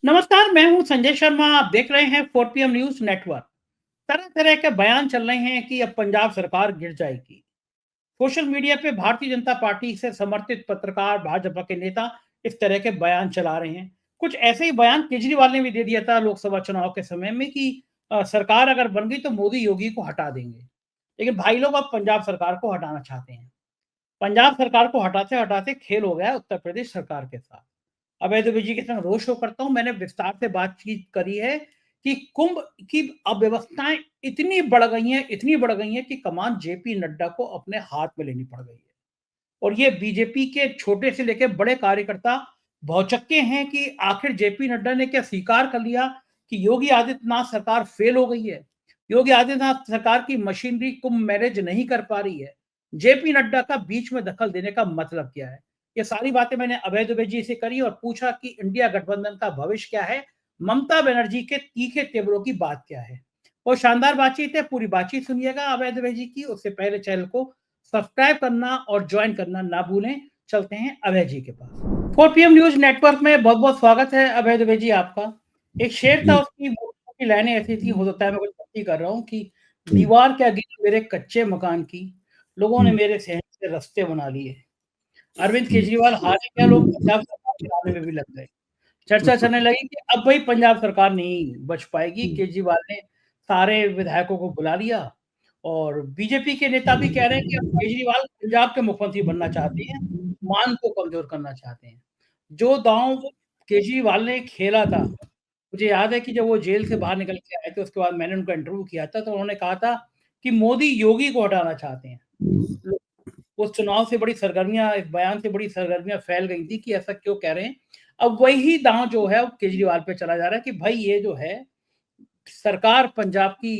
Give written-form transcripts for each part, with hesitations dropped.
नमस्कार, मैं हूं संजय शर्मा। आप देख रहे हैं 4 PM न्यूज नेटवर्क। तरह तरह के बयान चल रहे हैं कि अब पंजाब सरकार गिर जाएगी। सोशल मीडिया पे भारतीय जनता पार्टी से समर्थित पत्रकार, भाजपा के नेता इस तरह के बयान चला रहे हैं। कुछ ऐसे ही बयान केजरीवाल ने भी दे दिया था लोकसभा चुनाव के समय में कि सरकार अगर बन गई तो मोदी योगी को हटा देंगे। लेकिन भाई लोग अब पंजाब सरकार को हटाना चाहते हैं। पंजाब सरकार को हटाते हटाते खेल हो गया है उत्तर प्रदेश सरकार के साथ। अभय दुबे जी के संग रोड शो करता हूँ। मैंने विस्तार से बातचीत करी है कि कुंभ की अव्यवस्थाएं इतनी बढ़ गई हैं कि कमान जेपी नड्डा को अपने हाथ में लेनी पड़ गई है। और ये बीजेपी के छोटे से लेकर बड़े कार्यकर्ता भौचक्के हैं कि आखिर जेपी नड्डा ने क्या स्वीकार कर लिया कि योगी आदित्यनाथ सरकार फेल हो गई है। योगी आदित्यनाथ सरकार की मशीनरी कुंभ मैनेज नहीं कर पा रही है। जेपी नड्डा का बीच में दखल देने का मतलब क्या है। ये सारी बातें मैंने अभय दुबे जी से करी और पूछा कि इंडिया गठबंधन का भविष्य क्या है, ममता बनर्जी के तीखे तेवरों की बात क्या है। और शानदार बातचीत है, पूरी बातचीत सुनिएगा अभय दुबे जी की। उससे पहले चैनल को सब्सक्राइब करना और ज्वाइन करना ना भूलें। चलते हैं अभय जी के पास। 4 PM न्यूज नेटवर्क में बहुत बहुत स्वागत है अभय दुबे जी आपका। एक शेर था, जी। उसकी की लाइनें ऐसी थी, हो सकता है मैं कुछ गलती कर रहा हूँ कि दीवार क्या गिरी मेरे कच्चे मकान की, लोगों ने मेरे सहन से रास्ते बना लिए। अरविंद केजरीवाल हारे क्या, लोग पंजाब सरकार गिराने में भी लग गए। चर्चा चलने लगी कि अब भाई पंजाब सरकार नहीं बच पाएगी। केजरीवाल ने सारे विधायकों को बुला लिया और बीजेपी के नेता भी कह रहे हैं कि अब केजरीवाल पंजाब के मुख्यमंत्री बनना चाहते हैं, मान को कमजोर करना चाहते हैं। जो दांव केजरीवाल ने खेला था, मुझे याद है कि जब वो जेल से बाहर निकल के आए थे उसके बाद मैंने उनका इंटरव्यू किया था, तो उन्होंने कहा था कि मोदी योगी को हटाना चाहते हैं। उस चुनाव से बड़ी सरगर्मियां, इस बयान से बड़ी सरगर्मियां फैल गई थी कि ऐसा क्यों कह रहे हैं। अब वही दांव जो है वो केजरीवाल पे चला जा रहा है कि भाई ये जो है सरकार पंजाब की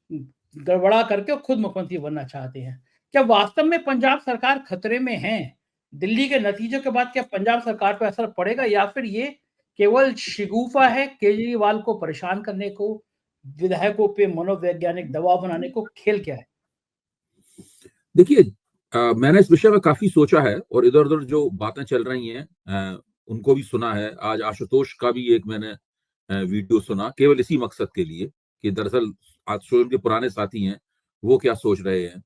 गड़बड़ा करके खुद मुख्यमंत्री बनना चाहते हैं। क्या वास्तव में पंजाब सरकार खतरे में है? दिल्ली के नतीजों के बाद क्या पंजाब सरकार पर असर पड़ेगा या फिर ये केवल शिगूफा है केजरीवाल को परेशान करने को, विधायकों पे मनोवैज्ञानिक दबाव बनाने को? खेल क्या है? देखिए, मैंने इस विषय में काफ़ी सोचा है और इधर-उधर जो बातें चल रही हैं उनको भी सुना है। आज आशुतोष का भी एक मैंने वीडियो सुना केवल इसी मकसद के लिए कि दरअसल आशुतोष के पुराने साथी हैं, वो क्या सोच रहे हैं।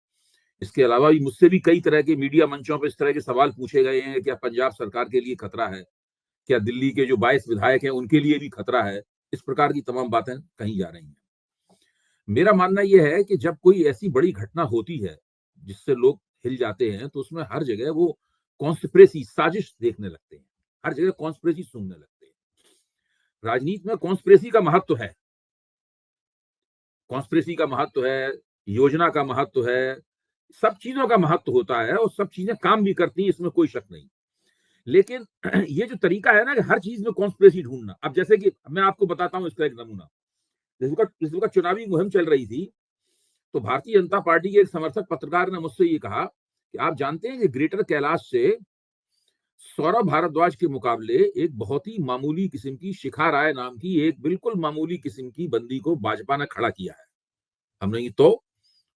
इसके अलावा भी मुझसे भी कई तरह के मीडिया मंचों पे इस तरह के सवाल पूछे गए हैं, क्या पंजाब सरकार के लिए खतरा है? क्या दिल्ली के जो 22 विधायक हैं, उनके लिए भी खतरा है? इस प्रकार की तमाम बातें कही जा रही हैं। मेरा मानना ये है कि जब कोई ऐसी बड़ी घटना होती है, जिससे लोग हिल जाते हैं, तो उसमें हर जगह वो कॉन्स्पिरेसी साजिश देखने लगते हैं। हर जगह कॉन्स्पिरेसी सुनने लगते हैं। राजनीति में कॉन्स्पिरेसी का महत्व है। कॉन्स्पिरेसी का महत्व है, योजना का महत्व है, सब चीज़ों का महत्व होता है और सब चीज़ें काम भी करती हैं, इसमें कोई शक नहीं। लेकिन ये जो तरीका है ना कि हर चीज़ में कॉन्स्पिरेसी ढूँढना, अब जैसे कि मैं आपको बताता हूँ इसका एक नमूना। इस वक़्त चुनावी मुहिम चल रही थी, तो भारतीय जनता पार्टी के एक समर्थक पत्रकार ने मुझसे ये कहा कि आप जानते हैं कि ग्रेटर कैलाश से सौरभ भारद्वाज के मुकाबले एक बहुत ही मामूली किस्म की शिखा राय नाम की एक बिल्कुल मामूली किस्म की बंदी को भाजपा ने खड़ा किया है। हमने ये तो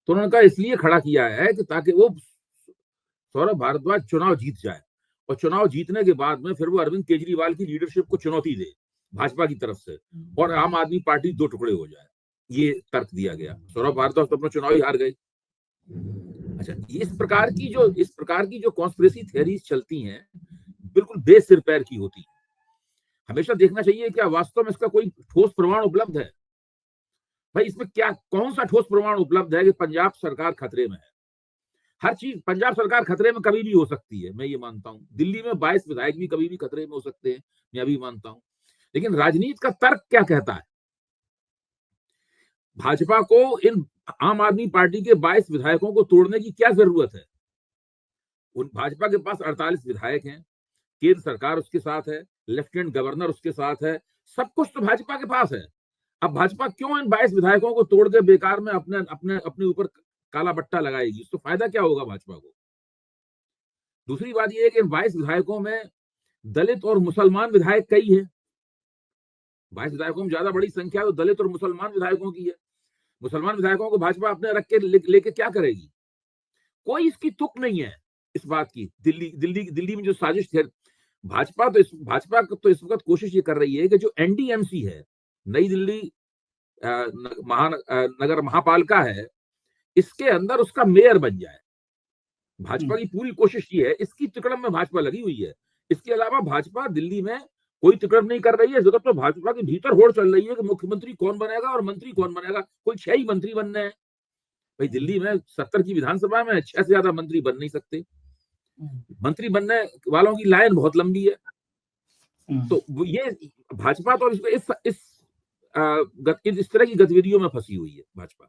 उन्होंने कहा इसलिए खड़ा किया है कि ताकि वो सौरभ भारद्वाज चुनाव जीत जाए और चुनाव जीतने के बाद में फिर वो अरविंद केजरीवाल की लीडरशिप को चुनौती दे भाजपा की तरफ से और आम आदमी पार्टी दो टुकड़े हो जाए। ये तर्क दिया गया। सौरभ भारद्वाज तो अपना चुनाव ही हार गए। अच्छा, इस प्रकार की जो कॉन्स्पिरेसी थ्योरीज चलती हैं, बिल्कुल बेसिर पैर की होती है। हमेशा देखना चाहिए क्या वास्तव में इसका कोई ठोस प्रमाण उपलब्ध है। भाई इसमें क्या कौन सा ठोस प्रमाण उपलब्ध है कि पंजाब सरकार खतरे में है। हर चीज पंजाब सरकार खतरे में कभी भी हो सकती है, मैं ये मानता हूं। दिल्ली में 22 विधायक भी कभी भी खतरे में हो सकते हैं, मैं भी मानता हूं। लेकिन राजनीति का तर्क क्या कहता है? भाजपा को इन आम आदमी पार्टी के 22 विधायकों को तोड़ने की क्या जरूरत है? उन भाजपा के पास 48 विधायक हैं, केंद्र सरकार उसके साथ है, लेफ्टिनेंट गवर्नर उसके साथ है, सब कुछ तो भाजपा के पास है। अब भाजपा क्यों इन 22 विधायकों को तोड़ के बेकार में अपने अपने अपने ऊपर काला बट्टा लगाएगी? उसको फायदा क्या होगा भाजपा को? दूसरी बात यह है कि 22 विधायकों में दलित और मुसलमान विधायक कई है। 22 विधायकों में ज्यादा बड़ी संख्या तो दलित और मुसलमान विधायकों की है। मुसलमान विधायकों को भाजपा अपने रख के लेके क्या करेगी? कोई इसकी तुक नहीं है इस बात की। दिल्ली में जो साजिश थे, भाजपा तो इस वक्त कोशिश ये कर रही है कि जो एनडीएमसी है, नई दिल्ली नगर महापालिका है, इसके अंदर उसका मेयर बन जाए। भाजपा की पूरी कोशिश ये है, इसकी तिकड़म में भाजपा लगी हुई है। इसके अलावा भाजपा दिल्ली में कोई तिकड़म नहीं कर रही है, जरूरत तो भाजपा के भीतर होड़ चल रही है कि मुख्यमंत्री कौन बनेगा और मंत्री कौन बनेगा। कोई 6 ही मंत्री बनने हैं भाई। दिल्ली में 70 की विधानसभा में 6 से ज्यादा मंत्री बन नहीं सकते। मंत्री बनने वालों की लाइन बहुत लंबी है। तो ये भाजपा तो इस तरह की गतिविधियों में फंसी हुई है भाजपा।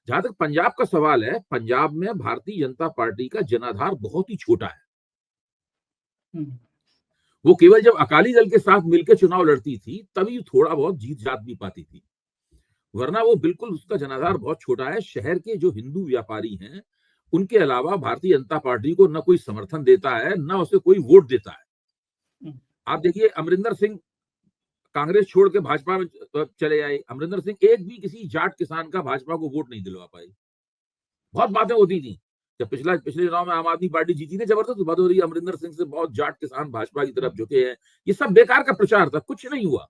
जहां तक पंजाब का सवाल है, पंजाब में भारतीय जनता पार्टी का जनाधार बहुत ही छोटा है। वो केवल जब अकाली दल के साथ मिलकर चुनाव लड़ती थी तभी थोड़ा बहुत जीत जात भी पाती थी, वरना वो बिल्कुल उसका जनाधार बहुत छोटा है। शहर के जो हिंदू व्यापारी हैं उनके अलावा भारतीय जनता पार्टी को न कोई समर्थन देता है, न उसे कोई वोट देता है। आप देखिए, अमरिंदर सिंह कांग्रेस छोड़ के भाजपा में चले आए। अमरिंदर सिंह एक भी किसी जाट किसान का भाजपा को वोट नहीं दिलवा पाए। बहुत बातें होती थी जब पिछले चुनाव में आम आदमी पार्टी जीती थी, जबरदस्त बात हो रही है अमरिंदर सिंह से, बहुत जाट किसान भाजपा की तरफ झुके हैं। ये सब बेकार का प्रचार था, कुछ नहीं हुआ।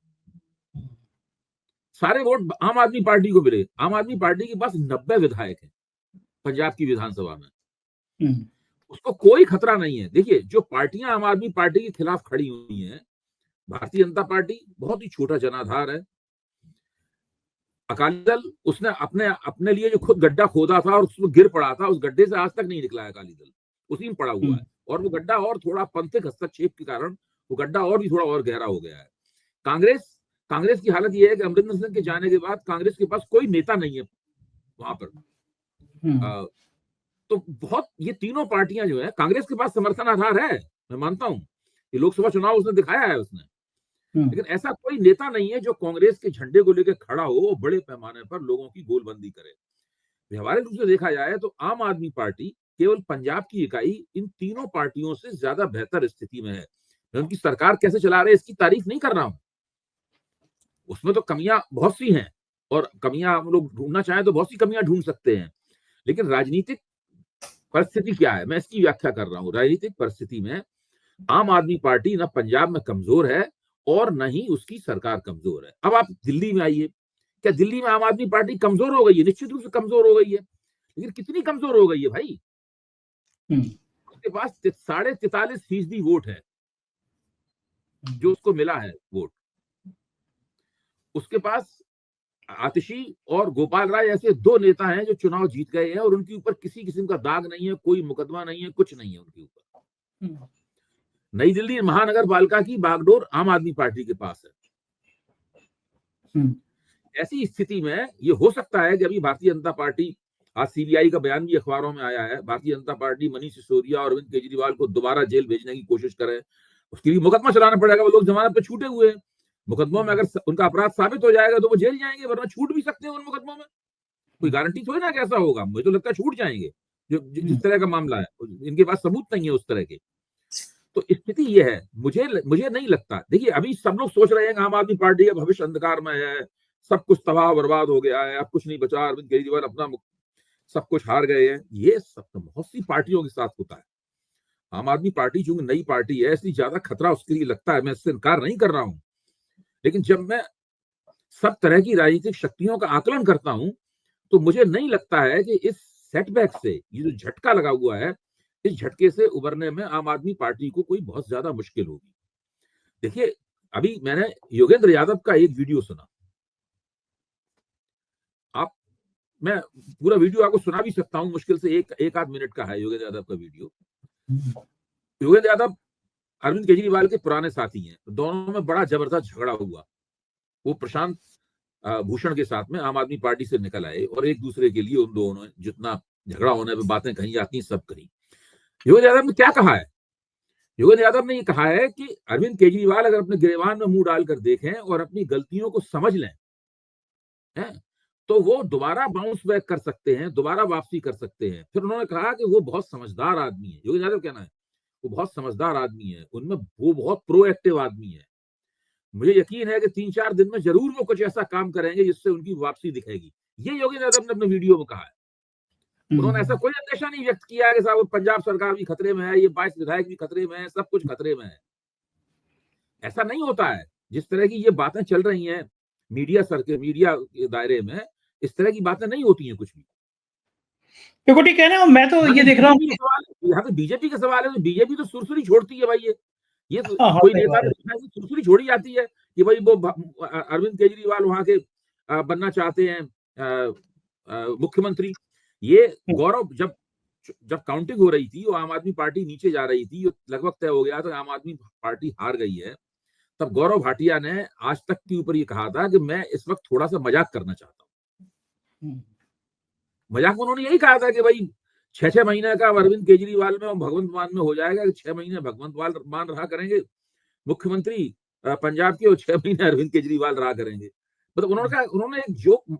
सारे वोट आम आदमी पार्टी को मिले। आम आदमी पार्टी के पास 90 विधायक हैं पंजाब की विधानसभा में, उसको कोई खतरा नहीं है। देखिए, जो पार्टियां आम आदमी पार्टी के खिलाफ खड़ी हुई हैं, भारतीय जनता पार्टी बहुत ही छोटा जनाधार है। अकाली दल उसने अपने लिए जो खुद गड्ढा खोदा था और उसमें गिर पड़ा था, उस गड्ढे से आज तक नहीं निकला है अकाली दल, उसी में पड़ा हुआ है। और वो गड्ढा और थोड़ा पंथिक हस्तक्षेप के कारण वो गड्ढा और भी थोड़ा और गहरा हो गया है। कांग्रेस की हालत यह है कि अमरिंदर सिंह के जाने के बाद कांग्रेस के पास कोई नेता नहीं है वहां पर। तो बहुत ये तीनों पार्टियां जो है, कांग्रेस के पास समर्थन आधार है, मैं मानता हूं कि लोकसभा चुनाव उसने दिखाया है उसने, लेकिन ऐसा कोई नेता नहीं है जो कांग्रेस के झंडे को लेकर खड़ा हो, बड़े पैमाने पर लोगों की गोलबंदी करे। व्यवहारिक रूप से देखा जाए तो आम आदमी पार्टी केवल पंजाब की इकाई इन तीनों पार्टियों से ज्यादा बेहतर स्थिति में है। मैं उनकी सरकार कैसे चला रहे इसकी तारीफ नहीं कर रहा हूं, उसमें तो कमियां बहुत सी हैं और कमियां हम लोग ढूंढना चाहें तो बहुत सी कमियां ढूंढ सकते हैं। लेकिन राजनीतिक परिस्थिति क्या है, मैं इसकी व्याख्या कर रहा हूं। राजनीतिक परिस्थिति में आम आदमी पार्टी न पंजाब में कमजोर है और न ही उसकी सरकार कमजोर है। अब आप दिल्ली में आइए, क्या दिल्ली में आम आदमी पार्टी कमजोर हो गई है? निश्चित रूप से कमजोर हो गई है, लेकिन कितनी कमजोर हो गई है भाई? उसके पास 43.5% वोट है जो उसको मिला है वोट। उसके पास आतिशी और गोपाल राय ऐसे 2 नेता हैं जो चुनाव जीत गए हैं और उनके ऊपर किसी किस्म का दाग नहीं है, कोई मुकदमा नहीं है, कुछ नहीं है उनके ऊपर। नई दिल्ली महानगर पालिका की बागडोर आम आदमी पार्टी के पास है। ऐसी स्थिति में ये हो सकता है कि अभी भारतीय जनता पार्टी, आज सीबीआई का बयान भी अखबारों में आया है, भारतीय जनता पार्टी मनीष सिसोदिया और अरविंद केजरीवाल को दोबारा जेल भेजने की कोशिश करे। उसके लिए मुकदमा चलाना पड़ेगा, वो लोग जमानत पे छूटे हुए हैं। मुकदमों में अगर उनका अपराध साबित हो जाएगा तो वो जेल जाएंगे, वरना छूट भी सकते हैं उन मुकदमों में। कोई गारंटी थोड़ी ना कैसा होगा, मुझे तो लगता है छूट जाएंगे। जो जिस तरह का मामला है, इनके पास सबूत नहीं है उस तरह के। तो स्थिति ये है, मुझे नहीं लगता। देखिए, अभी सब लोग सोच रहे हैं आम आदमी पार्टी का भविष्य अंधकार में है, सब कुछ तबाह बर्बाद हो गया है, अब कुछ नहीं बचा, अरविंद केजरीवाल अपना सब कुछ हार गए हैं। ये सब तो बहुत सी पार्टियों के साथ होता है। आम आदमी पार्टी चूंकि नई पार्टी है, इसलिए ज्यादा खतरा उसके लिए लगता है, मैं इससे इनकार नहीं कर रहा हूं। लेकिन जब मैं सब तरह की राजनीतिक शक्तियों का आकलन करता हूं तो मुझे नहीं लगता है कि इस सेटबैक से, ये जो झटका लगा हुआ है, इस झटके से उबरने में आम आदमी पार्टी को कोई बहुत ज्यादा मुश्किल होगी। देखिए, अभी मैंने योगेंद्र यादव का एक वीडियो सुना, मैं पूरा वीडियो आपको सुना भी सकता हूं, मुश्किल से एक आध मिनट का है योगेंद्र यादव का वीडियो। योगेंद्र यादव अरविंद केजरीवाल के पुराने साथी हैं, दोनों में बड़ा जबरदस्त झगड़ा हुआ। वो प्रशांत भूषण के साथ में आम आदमी पार्टी से निकल आए और एक दूसरे के लिए उन दोनों ने जितना झगड़ा होने पर बातें कही जाती सब कही। योगेंद्र यादव ने क्या कहा है? योगेंद्र यादव ने ये कहा है कि अरविंद केजरीवाल अगर अपने गिरेबान में मुंह डालकर देखें और अपनी गलतियों को समझ लें, तो वो दोबारा बाउंस बैक कर सकते हैं, दोबारा वापसी कर सकते हैं। फिर उन्होंने कहा कि वो बहुत समझदार आदमी है। योगेंद्र यादव कहना है वो बहुत समझदार आदमी है, उनमें वो बहुत प्रोएक्टिव आदमी है। मुझे यकीन है कि 3-4 दिन में जरूर वो कुछ ऐसा काम करेंगे जिससे उनकी वापसी दिखेगी। ये योगेंद्र यादव ने अपने वीडियो में कहा है। उन्होंने ऐसा कोई अंदेशा नहीं व्यक्त किया कि साहब पंजाब सरकार भी खतरे में है, ये 22 विधायक भी खतरे में है, सब कुछ खतरे में है। ऐसा नहीं होता है। जिस तरह की ये बातें चल रही हैं मीडिया के दायरे में, इस तरह की बातें नहीं होती हैं कुछ भी। देखो ठीक है ना, मैं तो ये देख रहा हूँ कि यहाँ पे बीजेपी का सवाल है, तो बीजेपी तो सुरसुरी छोड़ती है भाई। ये तो हाँ, हाँ, कोई सही नेता बात ने है। देखा है कि सुरसुरी छोड़ी जाती है कि भाई वो अरविंद केजरीवाल वहां के बनना चाहते हैं मुख्यमंत्री। ये हुँ, गौरव, जब काउंटिंग हो रही थी और आम आदमी पार्टी नीचे जा रही थी, लगभग तय हो गया था आम आदमी पार्टी हार गई है, तब गौरव भाटिया ने आज तक के ऊपर ये कहा था कि मैं इस वक्त थोड़ा सा मजाक करना चाहता हूँ। हुँ। मजाक में उन्होंने यही कहा था कि भाई 6-6 महीने का अरविंद केजरीवाल में और भगवंत मान में हो जाएगा कि 6 महीने भगवंत मान रहा करेंगे मुख्यमंत्री पंजाब के, और 6 महीने अरविंद केजरीवाल रहा करेंगे। मतलब उन्होंने एक जोक,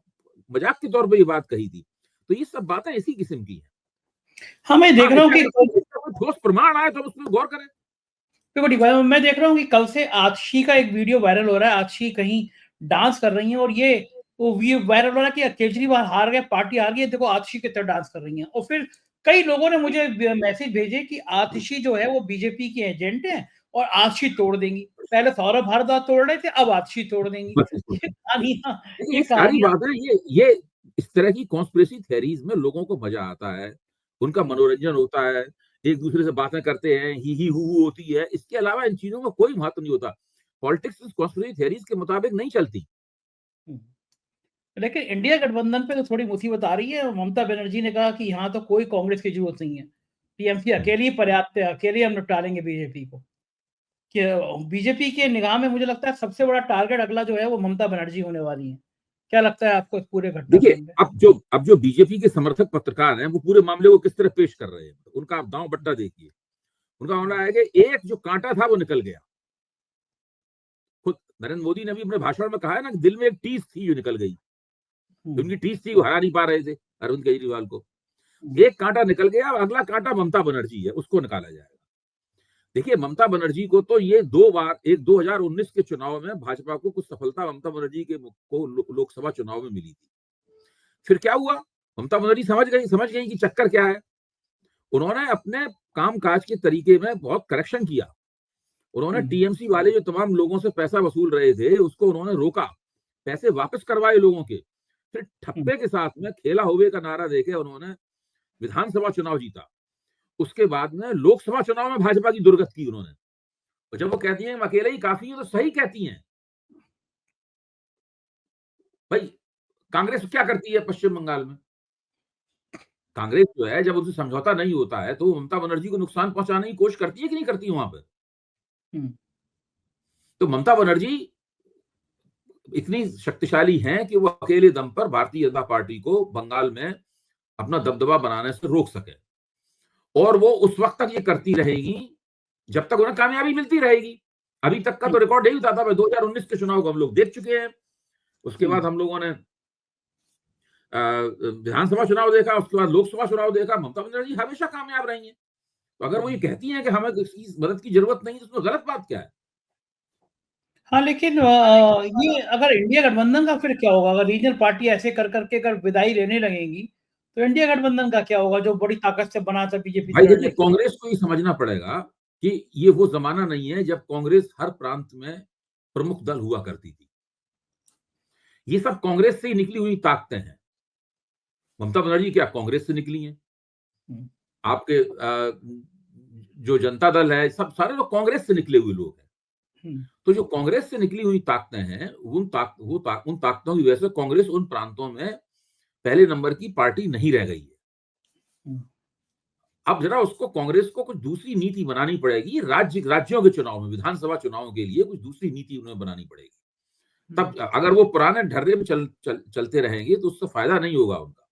मजाक के तौर पे ये बात कही थी। तो ये सब बातें इसी किस्म की हैं। हाँ, मैं देख हाँ, रहा हूँ कि इसका कोई ठोस प्रमाण आए तो हम उसमें गौर करें। देखो ठीक है, मैं देख रहा हूँ कि कल से आतिशी का एक वीडियो वायरल हो रहा है। आतिशी कहीं डांस कर रही हैं और ये वायरल हो रहा है कि केजरीवाल हार गए, पार्टी हार गई, देखो आतिशी की तरह डांस कर रही हैं। और फिर कई लोगों ने मुझे मैसेज भेजे कि आतिशी जो है वो बीजेपी की एजेंट है और आतिशी तोड़ देंगी। पहले सौरभ भारद्वाज तोड़ रहे थे, अब आतिशी तोड़ देंगी। ये कहानियां देखिए, ये ये सारी कहानियां बातें, ये इस तरह की कॉन्स्पिरेसी थ्योरीज में लोगों को मजा आता है, उनका मनोरंजन होता है, एक दूसरे से बातें करते हैं, ही हू हू होती है। इसके अलावा इन चीजों का कोई महत्व नहीं होता। पॉलिटिक्स इस कॉन्स्पिरेसी थ्योरीज के मुताबिक नहीं चलती। लेकिन इंडिया गठबंधन पे तो थोड़ी मुसीबत आ रही है। ममता बनर्जी ने कहा कि यहाँ तो कोई कांग्रेस की जरूरत नहीं है, टीएमसी अकेली ही पर्याप्त है, अकेले हम निपटा लेंगे बीजेपी को। कि बीजेपी के निगाह में मुझे लगता है सबसे बड़ा टारगेट अगला जो है वो ममता बनर्जी होने वाली है। क्या लगता है आपको इस पूरे देखिए, घटनाक्रम में? अब जो बीजेपी के समर्थक पत्रकार हैं, वो पूरे मामले को किस तरह पेश कर रहे हैं, उनका आप दांव बट्टा देखिए। उनका मामला है कि एक जो कांटा था वो निकल गया। खुद नरेंद्र मोदी ने भी अपने भाषण में कहा है ना कि दिल में एक टीस थी जो निकल गई। उनकी टीस थी, वो हरा नहीं पा रहे थे अरविंद केजरीवाल को। एक कांटा निकल गया, अब अगला कांटा ममता बनर्जी है, उसको निकाला जाएगा। देखिए, ममता बनर्जी को तो ये 2 बार, एक 2019 के चुनाव में भाजपा को कुछ सफलता ममता बनर्जी को लोकसभा चुनाव में मिली थी। फिर क्या हुआ? ममता बनर्जी समझ गई कि चक्कर क्या है। उन्होंने अपने कामकाज के तरीके में बहुत करेक्शन किया। उन्होंने टीएमसी वाले जो तमाम लोगों से पैसा वसूल रहे थे, उसको उन्होंने रोका, पैसे वापस करवाए लोगों के। फिर ठप्पे के साथ में खेला होवे का नारा देके उन्होंने विधानसभा चुनाव जीता। उसके बाद में लोकसभा चुनाव में भाजपा की दुर्गत की उन्होंने। और जब वो कहती हैं अकेले ही काफी है, तो सही कहती हैं। भाई, कांग्रेस क्या करती है पश्चिम बंगाल में? कांग्रेस जो है, जब उनसे समझौता नहीं होता है तो ममता बनर्जी को नुकसान पहुंचाने की कोशिश करती है कि नहीं करती है वहां पर? तो ममता बनर्जी इतनी शक्तिशाली हैं कि वो अकेले दम पर भारतीय जनता पार्टी को बंगाल में अपना दबदबा बनाने से रोक सके। और वो उस वक्त तक ये करती रहेगी जब तक उन्हें कामयाबी मिलती रहेगी। अभी तक का तो रिकॉर्ड यही था। 2019 के चुनाव को हम लोग देख चुके हैं। उसके बाद हम लोगों ने विधानसभा चुनाव देखा, उसके बाद लोकसभा चुनाव देखा। ममता बनर्जी हमेशा कामयाब रही हैं। तो अगर वो ये कहती हैं कि हमें किसी मदद की जरूरत नहीं, तो उसमें गलत बात क्या है? हाँ, लेकिन ये अगर इंडिया गठबंधन का फिर क्या होगा? अगर रीजनल पार्टी ऐसे कर करके अगर विदाई लेने लगेंगी, तो इंडिया गठबंधन का क्या होगा जो बड़ी ताकत से बना था बीजेपी भाई से देखिए, लड़ने के लिए? कांग्रेस को ये समझना पड़ेगा कि ये वो जमाना नहीं है जब कांग्रेस हर प्रांत में प्रमुख दल हुआ करती थी। ये सब कांग्रेस से ही निकली हुई ताकतें हैं। ममता बनर्जी क्या कांग्रेस से निकली हैं? आपके जो जनता दल है, सब सारे लोग कांग्रेस से निकले हुए लोग हैं। तो जो कांग्रेस से निकली हुई ताकतें हैं, उन ताकतों की वजह से कांग्रेस उन प्रांतों में पहले नंबर की पार्टी नहीं रह गई है। अब जरा उसको, कांग्रेस को कुछ दूसरी नीति बनानी पड़ेगी। राज्यों के चुनाव में, विधानसभा चुनाव के लिए कुछ दूसरी नीति उन्हें बनानी पड़ेगी। तब अगर वो पुराने ढर्रे में चलते रहेंगे तो उससे फायदा नहीं होगा उनका।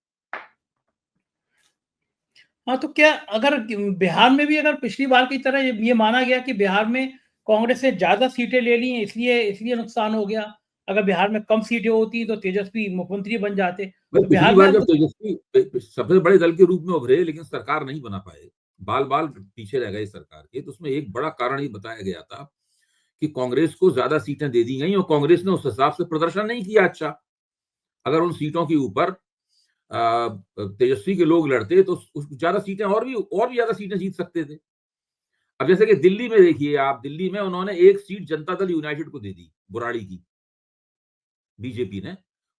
हाँ, तो क्या अगर बिहार में भी अगर पिछली बार की तरह ये माना गया कि बिहार में कांग्रेस ने ज़्यादा सीटें ले ली हैं, इसलिए नुकसान हो गया। अगर बिहार में कम सीटें होती तो तेजस्वी मुख्यमंत्री बन जाते। भाई, तो पिछली बिहार में बार अब जब तेजस्वी सबसे बड़े दल के रूप में उभरे, लेकिन सरकार नहीं बना पाए, बाल बाल पीछे रह गए सरकार के, तो उसमें एक बड़ा कारण ये बताया गया था कि कांग्रेस को ज्यादा सीटें दे दी गई और कांग्रेस ने उस हिसाब से प्रदर्शन नहीं किया अच्छा। अगर उन सीटों के ऊपर तेजस्वी के लोग लड़ते तो ज्यादा सीटें और भी ज्यादा सीटें जीत सकते थे। अब जैसे कि दिल्ली में देखिए आप, दिल्ली में उन्होंने एक सीट जनता दल यूनाइटेड को दे दी, बुराड़ी की, बीजेपी ने।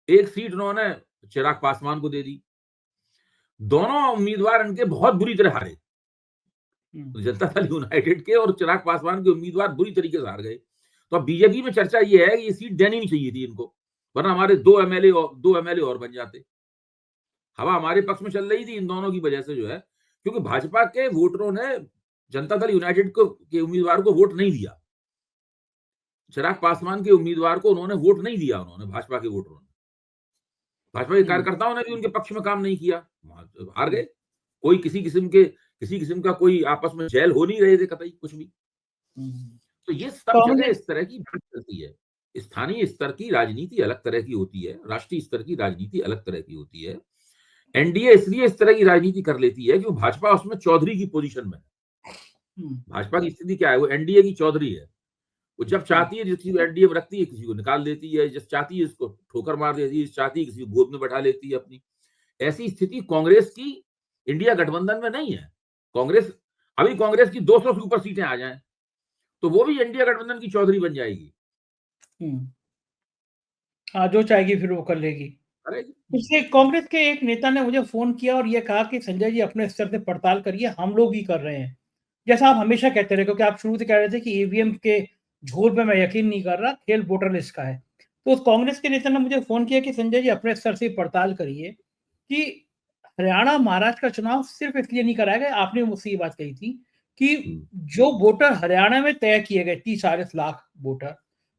एक सीट उन्होंने चिराग पासवान को दे दी। दोनों उम्मीदवार इनके बहुत बुरी तरह हारे, जनता दल यूनाइटेड के और चिराग पासवान के उम्मीदवार बुरी तरीके से हार गए। तो अब बीजेपी में चर्चा ये है कि ये सीट देनी नहीं चाहिए थी इनको, वरना हमारे दो एमएलए और बन जाते। हवा हमारे पक्ष में चल रही थी इन दोनों की वजह से जो है, क्योंकि भाजपा के वोटरों ने जनता दल यूनाइटेड के उम्मीदवार को वोट नहीं दिया। चिराग पासवान के उम्मीदवार को उन्होंने वोट नहीं दिया, उन्होंने भाजपा के वोटरों ने। भाजपा के कार्यकर्ताओं ने भी उनके पक्ष में काम नहीं किया, हार गए। कोई किसी किस्म का कोई आपस में जेल हो नहीं रहे थे कतई कुछ भी। तो ये सब जगह इस तरह की बात चलती है। स्थानीय स्तर की राजनीति अलग तरह की होती है, राष्ट्रीय स्तर की राजनीति अलग तरह की होती है। एनडीए इसलिए इस तरह की राजनीति कर लेती है कि भाजपा उसमें चौधरी की पोजीशन में है। भाजपा की स्थिति क्या है, वो एनडीए की चौधरी है। वो जब चाहती है किसी को एनडीए में रखती है, किसी को निकाल देती है, जब चाहती है इसको ठोकर मार देती है, चाहती है किसी को गोद में बैठा लेती है अपनी। ऐसी स्थिति कांग्रेस की इंडिया गठबंधन में नहीं है। कांग्रेस की 200 से ऊपर सीटें आ जाएं तो वो भी इंडिया गठबंधन की चौधरी बन जाएगी। हाँ, जो चाहेगी फिर वो कर लेगी। पिछले कांग्रेस के एक नेता ने मुझे फोन किया और ये कहा कि संजय जी अपने स्तर से पड़ताल करिए, हम लोग भी कर रहे हैं, जैसा आप हमेशा कहते रहे, क्योंकि आप शुरू से कह रहे थे कि ईवीएम के झोल पे मैं यकीन नहीं कर रहा, खेल वोटर लिस्ट का है। तो उस कांग्रेस के नेता ने मुझे फोन किया कि संजय जी अपने स्तर से पड़ताल करिए कि हरियाणा महाराष्ट्र का चुनाव सिर्फ इसलिए नहीं कराया गया, आपने मुझसे ये बात कही थी कि जो वोटर हरियाणा में तय किए गए 30-40 लाख वोटर,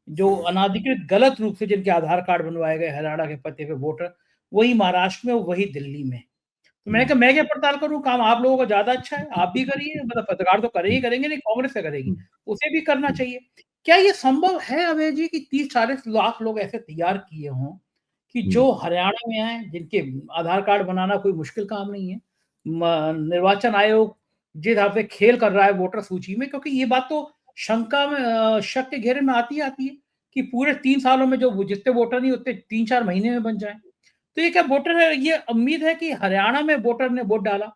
जो अनाधिकृत गलत रूप से जिनके आधार कार्ड बनवाए गए हरियाणा के पते पे वोटर, वही महाराष्ट्र में, वही दिल्ली में। तो मैंने कहा मैं क्या पड़ताल करूं, काम आप लोगों का ज्यादा अच्छा है, आप भी करिए, मतलब पत्रकार तो करेंगे नहीं, कांग्रेस से करेगी, उसे भी करना चाहिए। क्या ये संभव है अभय जी कि 30-40 लाख लोग ऐसे तैयार किए हों कि जो हरियाणा में आए, जिनके आधार कार्ड बनाना कोई मुश्किल काम नहीं है, निर्वाचन आयोग जिस हिसाब से खेल कर रहा है वोटर सूची में, क्योंकि ये बात तो शंका में, शक के घेरे में आती है कि पूरे 3 सालों में जो जितने वोटर नहीं उतने 3-4 महीने में बन जाए। तो ये क्या वोटर है, ये उम्मीद है कि हरियाणा में वोटर ने वोट डाला,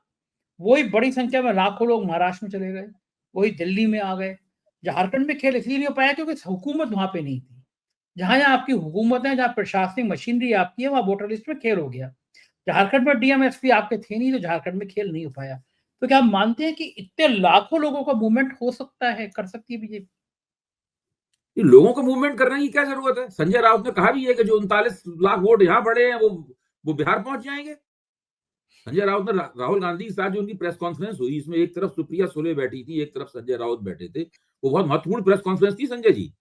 वही बड़ी संख्या में लाखों लोग महाराष्ट्र में चले गए, वही दिल्ली में आ गए। झारखंड में खेल इसलिए नहीं हो पाया क्योंकि हुकूमत वहां पे नहीं थी। जहां आपकी हुकूमत है, जहां प्रशासनिक मशीनरी आपकी है, वहां वोटर लिस्ट में खेल हो गया। झारखंड में डीएमएसपी आपके थे नहीं, तो झारखंड में खेल नहीं हो पाया। तो क्या आप मानते हैं कि इतने लाखों लोगों का मूवमेंट हो सकता है, कर सकती है बीजेपी? लोगों को मूवमेंट करने की क्या जरूरत है? संजय राउत ने कहा भी है कि जो 39 लाख वोट यहाँ पड़े हैं वो बिहार पहुंच जाएंगे। संजय राउत ने राहुल गांधी के साथ जो उनकी प्रेस कॉन्फ्रेंस हुई, इसमें एक तरफ सुप्रिया सुले बैठी थी, एक तरफ संजय राउत बैठे थे। वो बहुत महत्वपूर्ण प्रेस कॉन्फ्रेंस थी संजय जी।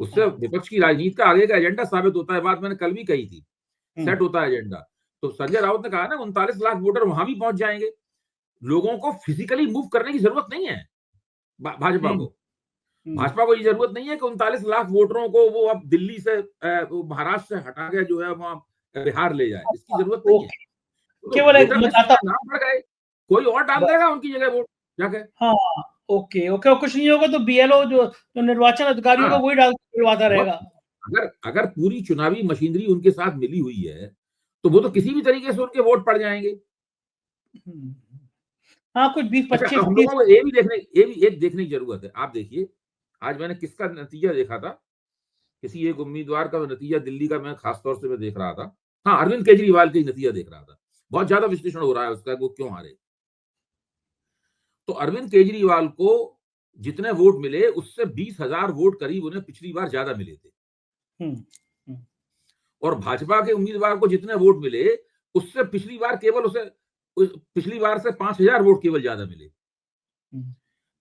उससे विपक्ष की राजनीति का आगे का एजेंडा साबित होता है, बात मैंने कल भी कही थी, सेट होता है एजेंडा। तो संजय राउत ने कहा ना 39 लाख वोटर वहां भी पहुंच जाएंगे। लोगों को फिजिकली मूव करने की जरूरत नहीं है भाजपा को ये जरूरत नहीं है कि 39 लाख वोटरों को वो अब दिल्ली से महाराष्ट्र से हटा के जो है वहां बिहार ले जाए, इसकी जरूरत नहीं है। केवल एक मतदाता नाम बढ़ गए, कोई और डाल देगा उनकी जगह वोट जाके। हाँ, ओके, कुछ नहीं होगा तो बीएलओ जो निर्वाचन अधिकारियों को वही डालता रहेगा। अगर पूरी चुनावी मशीनरी उनके साथ मिली हुई है तो वो तो किसी भी तरीके से उनके वोट पड़ जाएंगे। हाँ, कुछ 20-25 हम लोगों को ये भी देखने की जरूरत है। आप देखिए, आज मैंने किसका नतीजा देखा था, किसी एक उम्मीदवार का नतीजा दिल्ली का मैं खासतौर से मैं देख रहा था। हाँ, अरविंद केजरीवाल का नतीजा देख रहा था। बहुत ज्यादा विश्लेषण हो रहा है उसका, वो क्यों हारे। तो अरविंद केजरीवाल को जितने वोट मिले उससे 20,000 वोट करीब उन्हें पिछली बार ज्यादा मिले थे। और भाजपा के उम्मीदवार को जितने वोट मिले उससे पिछली बार से 5,000 वोट केवल ज्यादा मिले।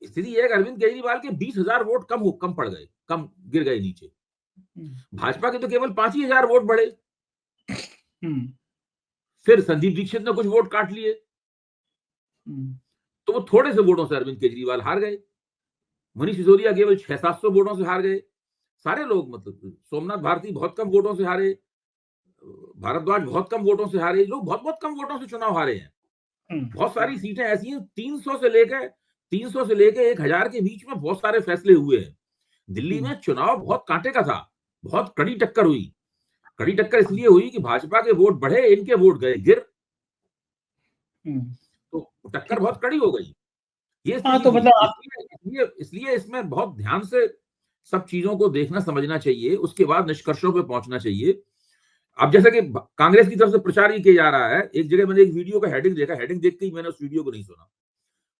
स्थिति यह अरविंद केजरीवाल के 20,000 वोट कम पड़ गए, कम गिर गए नीचे। भाजपा के तो केवल 5,000 वोट बढ़े। फिर संदीप दीक्षित ने कुछ वोट काट लिए, तो वो थोड़े से वोटों से अरविंद केजरीवाल हार गए। मनीष सिसोदिया केवल 600-700 वोटों से हार गए। सारे लोग, मतलब सोमनाथ भारती बहुत कम वोटों से हारे, भारद्वाज बहुत कम वोटों से हारे, लोग बहुत बहुत कम वोटों से चुनाव हारे हैं। बहुत सारी सीटें ऐसी हैं 300 से लेकर 1,000 के बीच में बहुत सारे फैसले हुए हैं। दिल्ली में चुनाव बहुत कांटे का था, बहुत कड़ी टक्कर हुई। कड़ी टक्कर इसलिए हुई कि भाजपा के वोट बढ़े, इनके वोट गए गिर, तो टक्कर बहुत कड़ी हो गई। ये हाँ, स्थिति तो थी। मतलब आप इसलिए इसमें बहुत ध्यान से सब चीजों को देखना समझना चाहिए, उसके बाद निष्कर्षों पे पहुंचना चाहिए। अब जैसे कि कांग्रेस की तरफ से प्रचार ये किया जा रहा है, एक जगह मैंने एक वीडियो का हेडिंग देखा, हेडिंग देख के ही मैंने उस वीडियो को नहीं सुना।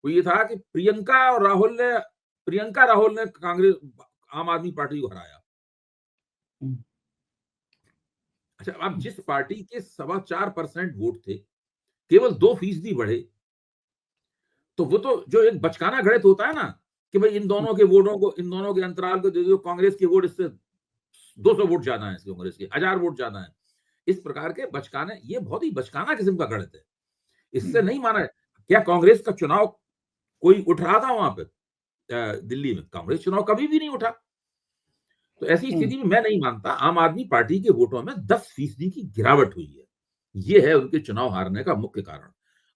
वो ये था कि प्रियंका राहुल ने कांग्रेस आम आदमी पार्टी को हराया। हुँ, अच्छा, अब हुँ, जिस पार्टी के 4.25% वोट थे, केवल 2% बढ़े, तो वो तो जो एक बचकाना गणित होता है ना, कि भाई इन हुँ, दोनों के वोटों को, इन दोनों के अंतराल को दे दो, कांग्रेस के वोट इससे 200 वोट ज्यादा है, कांग्रेस के 1000 वोट ज्यादा है। इस प्रकार के बचकाने, ये बहुत ही बचकाना किस्म का गणित है। हुँ, इससे नहीं माना है। क्या कांग्रेस का चुनाव कोई उठ रहा था वहां पे दिल्ली में? कांग्रेस चुनाव कभी भी नहीं उठा। तो ऐसी हुँ, स्थिति में मैं नहीं मानता आम आदमी पार्टी के वोटों में 10% की गिरावट हुई है। ये है उनके चुनाव हारने का मुख्य कारण।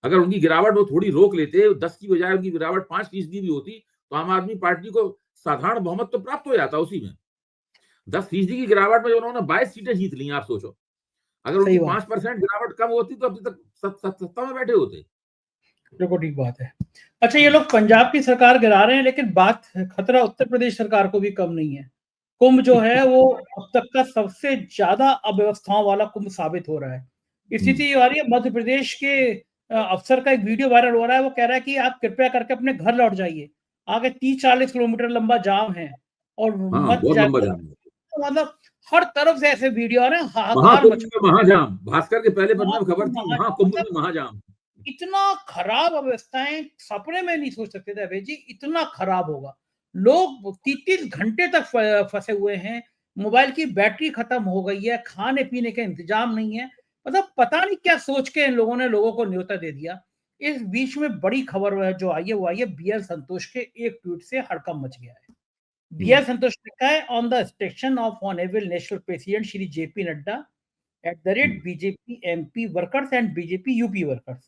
अगर उनकी गिरावट वो थोड़ी रोक लेते, 10 की बजाय उनकी गिरावट 5% भी होती, तो आम आदमी पार्टी को साधारण बहुमत तो प्राप्त हो जाता उसी में। 10% की गिरावट में उन्होंने 22 सीटें जीत ली, आप सोचो। अगर उनकी सही बात। 5% गिरावट कम होती तो अभी तक सत्ता में बैठे होते। बिल्कुल ठीक बात है। अच्छा, ये लोग पंजाब की सरकार गिरा रहे हैं, लेकिन बात खतरा उत्तर प्रदेश सरकार को भी कम नहीं है। कुंभ जो है वो अब तक का सबसे ज़्यादा अव्यवस्थाओं वाला कुंभ साबित हो रहा है। हम्म, स्थिति ये आ रही है, मध्य प्रदेश के अफ़सर का एक वीडियो वायरल हो रहा है, वो कह रहा है कि आप कृपया करके अपने घर लौट जाइए। आगे 30-40 किलोमीटर लंबा जाम है और हाँ, मत बहुत लंबा जाकर, जाम है। मतलब हर तरफ से ऐसे वीडियो आ रहे हैं, हाहाकार महाकुंभ मचा में महाजाम, भास्कर के पहले पन्ने में खबर हुआ थी, है। महाकुंभ मतलब में महाजाम। इतना खराब अवस्थाएँ सपने में नहीं सोच सकते थे अभय जी, इतना खराब होगा। लोग 30-30 घंटे तक फँसे हुए हैं, मोबाइल की बैटरी खत्म हो गई है, खाने-पीने का इंतज़ाम नहीं है। मतलब पता नहीं क्या सोच के इन लोगों ने लोगों को न्योता दे दिया। इस बीच में बड़ी खबर जो आई है, वो आई है बीएल संतोष के एक ट्वीट से हड़कंप मच गया है। हम्म, बीएल संतोष ने लिखा है, on the station of honourable national president Shri JP Nadda at the rate hmm, BJP MP workers and BJP UP workers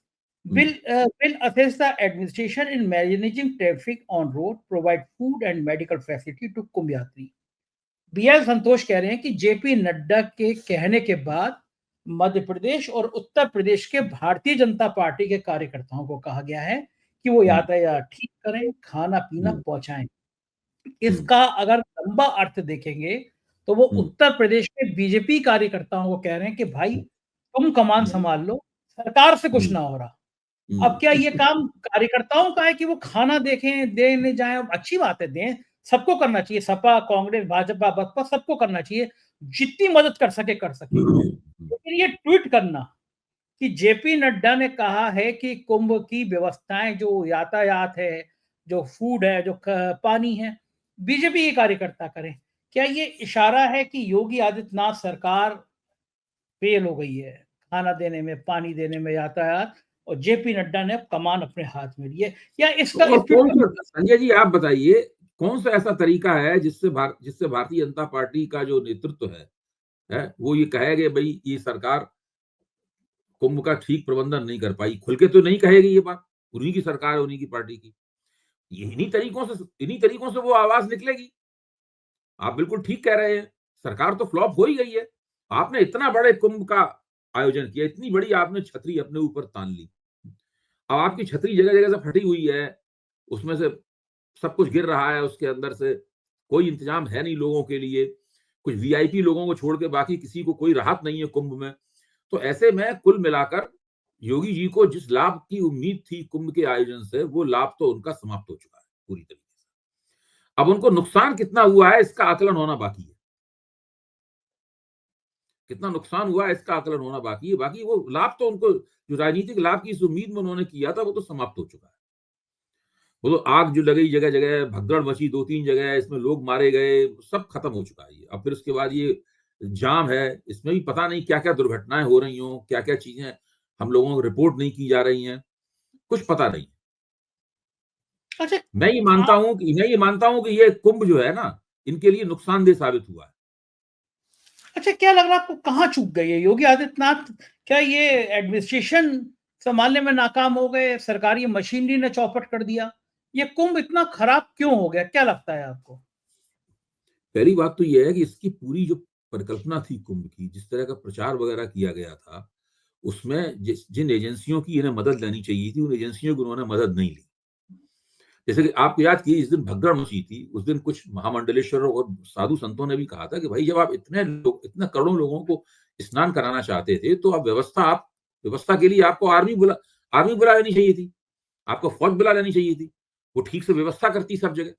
hmm, will assess the administration in managing traffic on road, provide food and medical facility to कुंभ यात्री। BL संतोष कह रहे हैं कि JP Nadda के कहने के बाद मध्य प्रदेश और उत्तर प्रदेश के भारतीय जनता पार्टी के कार्यकर्ताओं को कहा गया है कि वो हम्म, यातायात ठीक करें, खाना पीना हम्म, पहुंचाएं। हम्म, इसका अगर लंबा अर्थ देखेंगे तो वो हम्म, उत्तर प्रदेश के बीजेपी कार्यकर्ताओं को कह रहे हैं कि भाई तुम कमान संभाल लो, सरकार से कुछ हम्म, ना हो रहा। अब क्या ये हम्म, काम कार्यकर्ताओं का है कि वो खाना देखें, देने जाएं? अच्छी बात है, दें, सबको करना चाहिए, सपा कांग्रेस भाजपा बसपा सबको करना चाहिए, जितनी मदद कर सके कर सके। लेकिन ये ट्वीट करना कि जेपी नड्डा ने कहा है कि कुंभ की व्यवस्थाएं, जो यातायात है, जो फूड है, जो पानी है, बीजेपी के कार्यकर्ता करें। क्या ये इशारा है कि योगी आदित्यनाथ सरकार फेल हो गई है खाना देने में, पानी देने में, यातायात, और जेपी नड्डा ने अब कमान अपने हाथ में लिए, या इसका तो और इस ट्वीट कौन का सा, मतलब? संजय जी आप बताइए, कौन सा ऐसा तरीका है जिससे भारतीय जनता पार्टी का जो नेतृत्व है वो ये कहे कि भाई ये सरकार कुंभ का ठीक प्रबंधन नहीं कर पाई? खुल के तो नहीं कहेगी ये बात। उन्हीं की सरकार है, उन्हीं की पार्टी की। ये इन्हीं तरीकों से वो आवाज निकलेगी। आप बिल्कुल ठीक कह रहे हैं। सरकार तो फ्लॉप हो ही गई है। आपने इतना बड़े कुंभ का आयोजन किया, इतनी बड़ी आपने छतरी अपने ऊपर तान ली। अब आपकी छतरी जगह-जगह से फटी हुई है, उसमें से सब कुछ गिर रहा है उसके अंदर से, कोई इंतजाम है नहीं लोगों के लिए, कुछ वीआईपी लोगों को छोड़ के बाकी किसी को कोई राहत नहीं है कुंभ में। तो ऐसे में कुल मिलाकर योगी जी को जिस लाभ की उम्मीद थी कुंभ के आयोजन से, वो लाभ तो उनका समाप्त हो चुका है पूरी तरीके से। अब उनको नुकसान कितना हुआ है इसका आकलन होना बाकी है। कितना नुकसान हुआ है इसका आकलन होना बाकी है। बाकी वो लाभ तो उनको, जो राजनीतिक लाभ की इस उम्मीद में उन्होंने किया था, वो तो समाप्त हो चुका है। वो तो आग जो लगी जगह-जगह, भगदड़ मची 2-3 जगह, इसमें लोग मारे गए, सब खत्म हो चुका है ये। अब फिर उसके बाद ये जाम है, इसमें भी पता नहीं क्या-क्या दुर्घटनाएँ हो रही हों, क्या-क्या चीज़ें हम लोगों को रिपोर्ट नहीं की जा रही हैं, कुछ पता नहीं। अच्छा, मैं ये मानता हूँ कि ये कुंभ जो है ना, इनके लिए नुकसानदेह साबित हुआ है। अच्छा, क्या लग रहा है आपको, कहाँ चूक गए ये योगी आदित्यनाथ? क्या ये एडमिनिस्ट्रेशन संभालने में नाकाम हो गए, सरकारी मशीनरी ने चौपट कर दिया? ये कुंभ इतना खराब क्यों हो गया, क्या लगता है आपको? पहली बात तो ये है कि इसकी पूरी जो परिकल्पना थी कुंभ की, जिस तरह का प्रचार वगैरह किया गया था, उसमें जिन एजेंसियों की इन्हें मदद लेनी चाहिए थी, उन एजेंसियों की उन्होंने मदद नहीं ली। जैसे कि आपको याद कीजिए जिस दिन भगदड़ मची थी, उस दिन कुछ महामंडलेश्वरों और साधु संतों ने भी कहा था कि भाई जब आप इतने करोड़ों लोगों को स्नान कराना चाहते थे, तो आप व्यवस्था के लिए आपको आर्मी बुला लेनी चाहिए थी, आपको फौज बुला लेनी चाहिए थी। वो ठीक से व्यवस्था करती सब जगह।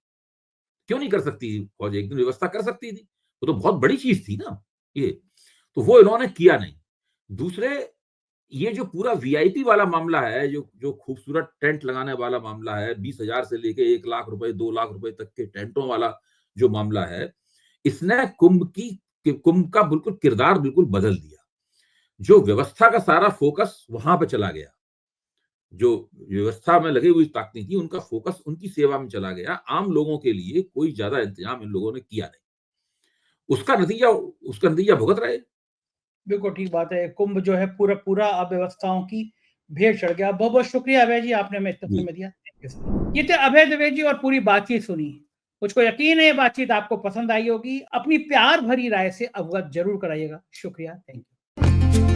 क्यों नहीं कर सकती थी फौज? एक दिन व्यवस्था कर सकती थी। वो तो बहुत बड़ी चीज़ थी ना ये। तो वो इन्होंने किया नहीं। दूसरे, ये जो पूरा वीआईपी वाला मामला है, जो जो खूबसूरत टेंट लगाने वाला मामला है, 20,000 से लेके 1 लाख रुपए, 2 लाख रुपए तक के टेंटों वाला जो मामला है, इसने कुंभ का बिल्कुल किरदार बिल्कुल बदल दिया। जो व्यवस्था का सारा फोकस वहां पे चला गया। जो व्यवस्था में लगी हुई ताकतें थी, उनका फोकस उनकी सेवा में चला गया। आम लोगों के लिए कोई ज्यादा इंतजाम इन लोगों ने किया नहीं। उसका नतीजा भुगत रहे। बिल्कुल ठीक बात है। कुंभ जो है पूरा अव्यवस्थाओं की भेंट चढ़ गया। बहुत बहुत शुक्रिया अभय जी, आपने हमें इतना जी। समय दिया। ये थे अभय द्विवेदी जी और पूरी बातचीत सुनी। मुझको यकीन है ये बातचीत आपको पसंद आई होगी। अपनी प्यार भरी राय से अवगत जरूर कराइएगा। शुक्रिया, थैंक यू।